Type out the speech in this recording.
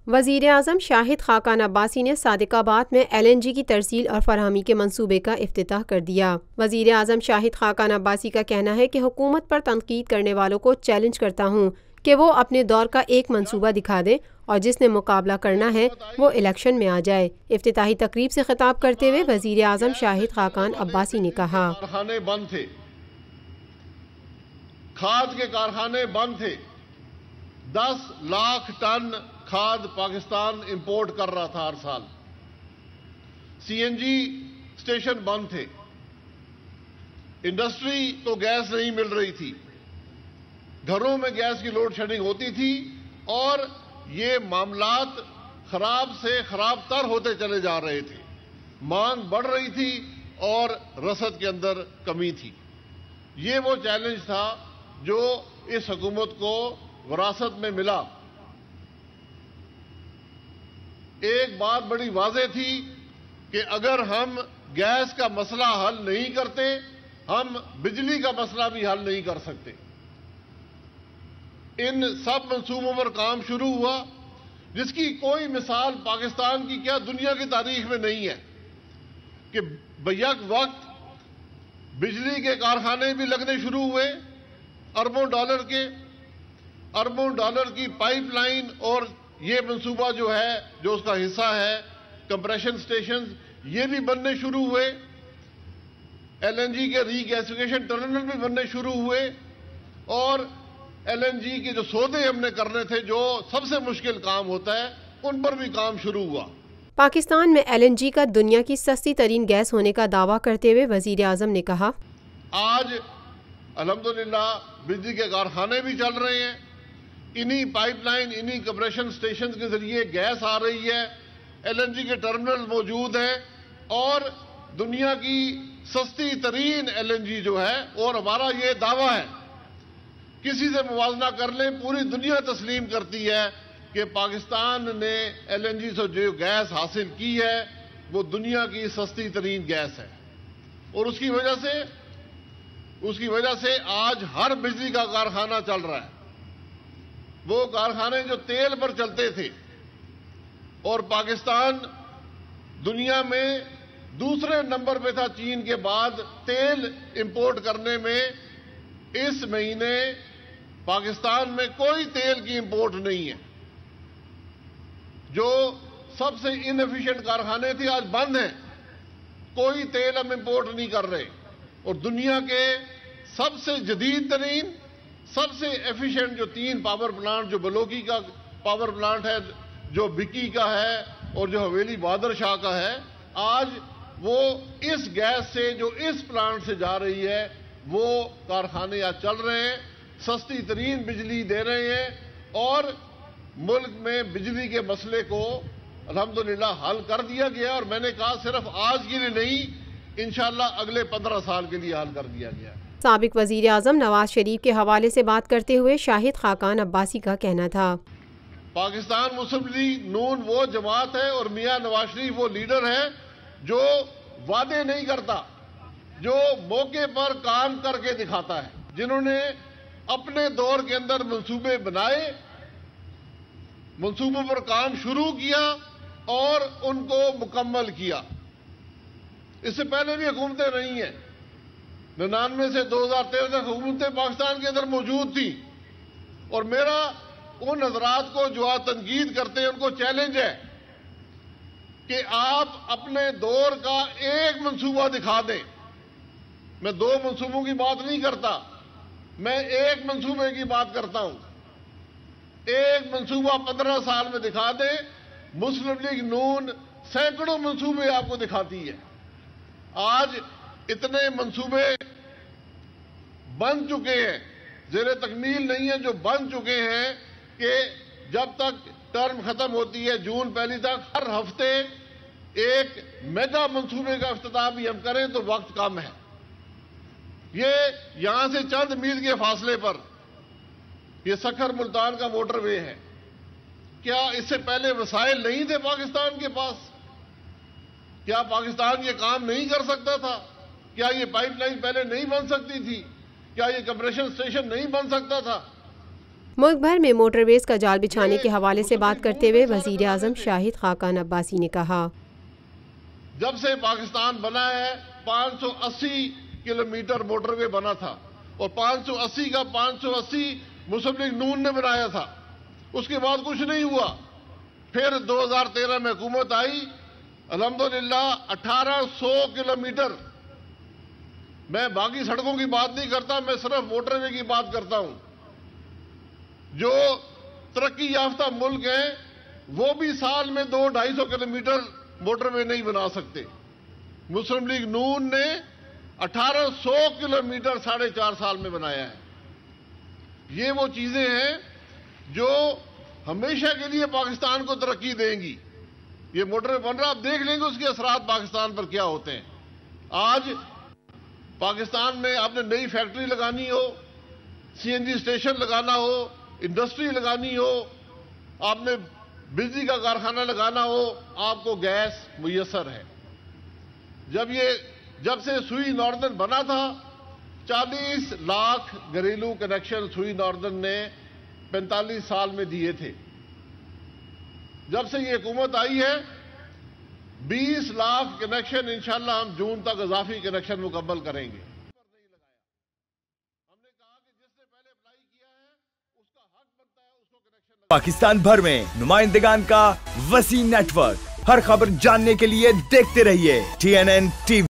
وزیر اعظم شاہد خاقان عباسی نے صادق آباد میں LNG کی ترسیل اور فراہمی کے منصوبے کا افتتاح کر دیا۔ وزیر اعظم شاہد خاقان عباسی کا کہنا ہے کہ حکومت پر تنقید کرنے والوں کو چیلنج کرتا ہوں کہ وہ اپنے دور کا ایک منصوبہ دکھا دے اور جس نے مقابلہ کرنا ہے وہ الیکشن میں آ جائے۔ افتتاحی تقریب سے خطاب کرتے ہوئے وزیر اعظم شاہد خاقان عباسی نے کہا، کارخانے بند تھے، کھاد کے کارخانے بند تھے، 10 لاکھ ٹن کھاد پاکستان امپورٹ کر رہا تھا ہر سال، CNG اسٹیشن بند تھے، انڈسٹری کو گیس نہیں مل رہی تھی، گھروں میں گیس کی لوڈ شیڈنگ ہوتی تھی اور یہ معاملات خراب سے خراب تر ہوتے چلے جا رہے تھے، مانگ بڑھ رہی تھی اور رسد کے اندر کمی تھی۔ یہ وہ چیلنج تھا جو اس حکومت کو وراثت میں ملا۔ ایک بات بڑی واضح تھی کہ اگر ہم گیس کا مسئلہ حل نہیں کرتے، ہم بجلی کا مسئلہ بھی حل نہیں کر سکتے۔ ان سب منصوبوں پر کام شروع ہوا جس کی کوئی مثال پاکستان کی کیا دنیا کی تاریخ میں نہیں ہے کہ بیک وقت بجلی کے کارخانے بھی لگنے شروع ہوئے، اربوں ڈالر کی پائپ لائن، اور یہ منصوبہ جو ہے جو اس کا حصہ ہے کمپریشن سٹیشنز، یہ بھی بننے شروع ہوئے، LNG کے ری گیسیفیکیشن ٹرمینل بھی بننے شروع ہوئے، اور LNG کے جو سودے ہم نے کرنے تھے جو سب سے مشکل کام ہوتا ہے ان پر بھی کام شروع ہوا۔ پاکستان میں LNG کا دنیا کی سستی ترین گیس ہونے کا دعویٰ کرتے ہوئے وزیر اعظم نے کہا، آج الحمدللہ بجلی کے کارخانے بھی چل رہے ہیں، انہی پائپ لائن، انہی کمپریشن سٹیشنز کے ذریعے گیس آ رہی ہے، LNG کے ٹرمینل موجود ہیں، اور دنیا کی سستی ترین LNG جو ہے، اور ہمارا یہ دعویٰ ہے، کسی سے موازنہ کر لیں، پوری دنیا تسلیم کرتی ہے کہ پاکستان نے LNG سے جو گیس حاصل کی ہے وہ دنیا کی سستی ترین گیس ہے، اور اس کی وجہ سے آج ہر بجلی کا کارخانہ چل رہا ہے۔ وہ کارخانے جو تیل پر چلتے تھے، اور پاکستان دنیا میں دوسرے نمبر پہ تھا چین کے بعد تیل امپورٹ کرنے میں، اس مہینے پاکستان میں کوئی تیل کی امپورٹ نہیں ہے۔ جو سب سے انیفیشینٹ کارخانے تھے آج بند ہیں، کوئی تیل ہم امپورٹ نہیں کر رہے، اور دنیا کے سب سے جدید ترین، سب سے ایفیشینٹ جو 3 پاور پلانٹ، جو بلوکی کا پاور پلانٹ ہے، جو بکی کا ہے، اور جو حویلی بہادر شاہ کا ہے، آج وہ اس گیس سے جو اس پلانٹ سے جا رہی ہے وہ کارخانے آج چل رہے ہیں، سستی ترین بجلی دے رہے ہیں، اور ملک میں بجلی کے مسئلے کو الحمدللہ حل کر دیا گیا، اور میں نے کہا صرف آج کے لیے نہیں، انشاءاللہ اگلے 15 سال کے لیے حل کر دیا گیا ہے۔ سابق وزیر اعظم نواز شریف کے حوالے سے بات کرتے ہوئے شاہد خاقان عباسی کا کہنا تھا، پاکستان مسلم لیگ نون وہ جماعت ہے اور میاں نواز شریف وہ لیڈر ہے جو وعدے نہیں کرتا، جو موقع پر کام کر کے دکھاتا ہے، جنہوں نے اپنے دور کے اندر منصوبے بنائے، منصوبوں پر کام شروع کیا اور ان کو مکمل کیا۔ اس سے پہلے بھی حکومتیں رہی ہیں، 99 سے 2013 تک حکومتیں پاکستان کے اندر موجود تھیں، اور میرا ان حضرات کو جو تنقید کرتے ہیں ان کو چیلنج ہے کہ آپ اپنے دور کا ایک منصوبہ دکھا دیں۔ میں 2 منصوبوں کی بات نہیں کرتا، میں ایک منصوبے کی بات کرتا ہوں۔ ایک منصوبہ 15 سال میں دکھا دیں، مسلم لیگ نون سینکڑوں منصوبے آپ کو دکھاتی ہے۔ آج اتنے منصوبے بن چکے ہیں، زیر تکمیل نہیں ہیں، جو بن چکے ہیں کہ جب تک ٹرم ختم ہوتی ہے جون پہلی تک ہر ہفتے ایک میگا منصوبے کا افتتاح بھی ہم کریں تو وقت کم ہے۔ یہ یہاں سے چند میل کے فاصلے پر یہ سکھر ملتان کا موٹر وے ہے۔ کیا اس سے پہلے وسائل نہیں تھے پاکستان کے پاس؟ کیا پاکستان یہ کام نہیں کر سکتا تھا؟ کیا یہ پائپ لائن پہلے نہیں بن سکتی تھی؟ کیا یہ کمپریشن سٹیشن نہیں بن سکتا تھا؟ ملک بھر میں موٹر ویز کا جال بچھانے کے حوالے سے بات کرتے ہوئے وزیر اعظم شاہد خاقان عباسی نے کہا، جب سے پاکستان بنا ہے 580 کلومیٹر موٹر وے بنا تھا، اور 580 کا 580 مسلم لیگ نون نے بنایا تھا، اس کے بعد کچھ نہیں ہوا۔ پھر 2013 میں حکومت آئی، الحمدللہ 1800 کلومیٹر۔ میں باقی سڑکوں کی بات نہیں کرتا، میں صرف موٹر وے کی بات کرتا ہوں۔ جو ترقی یافتہ ملک ہیں وہ بھی سال میں 200-250 کلومیٹر موٹر وے نہیں بنا سکتے۔ مسلم لیگ نون نے 1800 کلومیٹر 4.5 سال میں بنایا ہے۔ یہ وہ چیزیں ہیں جو ہمیشہ کے لیے پاکستان کو ترقی دیں گی۔ یہ موٹر وے بن رہا، آپ دیکھ لیں گے اس کے اثرات پاکستان پر کیا ہوتے ہیں۔ آج پاکستان میں آپ نے نئی فیکٹری لگانی ہو، سی این جی اسٹیشن لگانا ہو، انڈسٹری لگانی ہو، آپ نے بجلی کا کارخانہ لگانا ہو، آپ کو گیس میسر ہے۔ جب سے سوئی ناردرن بنا تھا 40 لاکھ گھریلو کنیکشن سوئی ناردرن نے 45 سال میں دیے تھے۔ جب سے یہ حکومت آئی ہے 20 لاکھ کنیکشن انشاءاللہ ہم جون تک اضافی کنیکشن مکمل کریں گے۔ پاکستان بھر میں نمائندگان کا وسیع نیٹ ورک، ہر خبر جاننے کے لیے دیکھتے رہیے TNN TV۔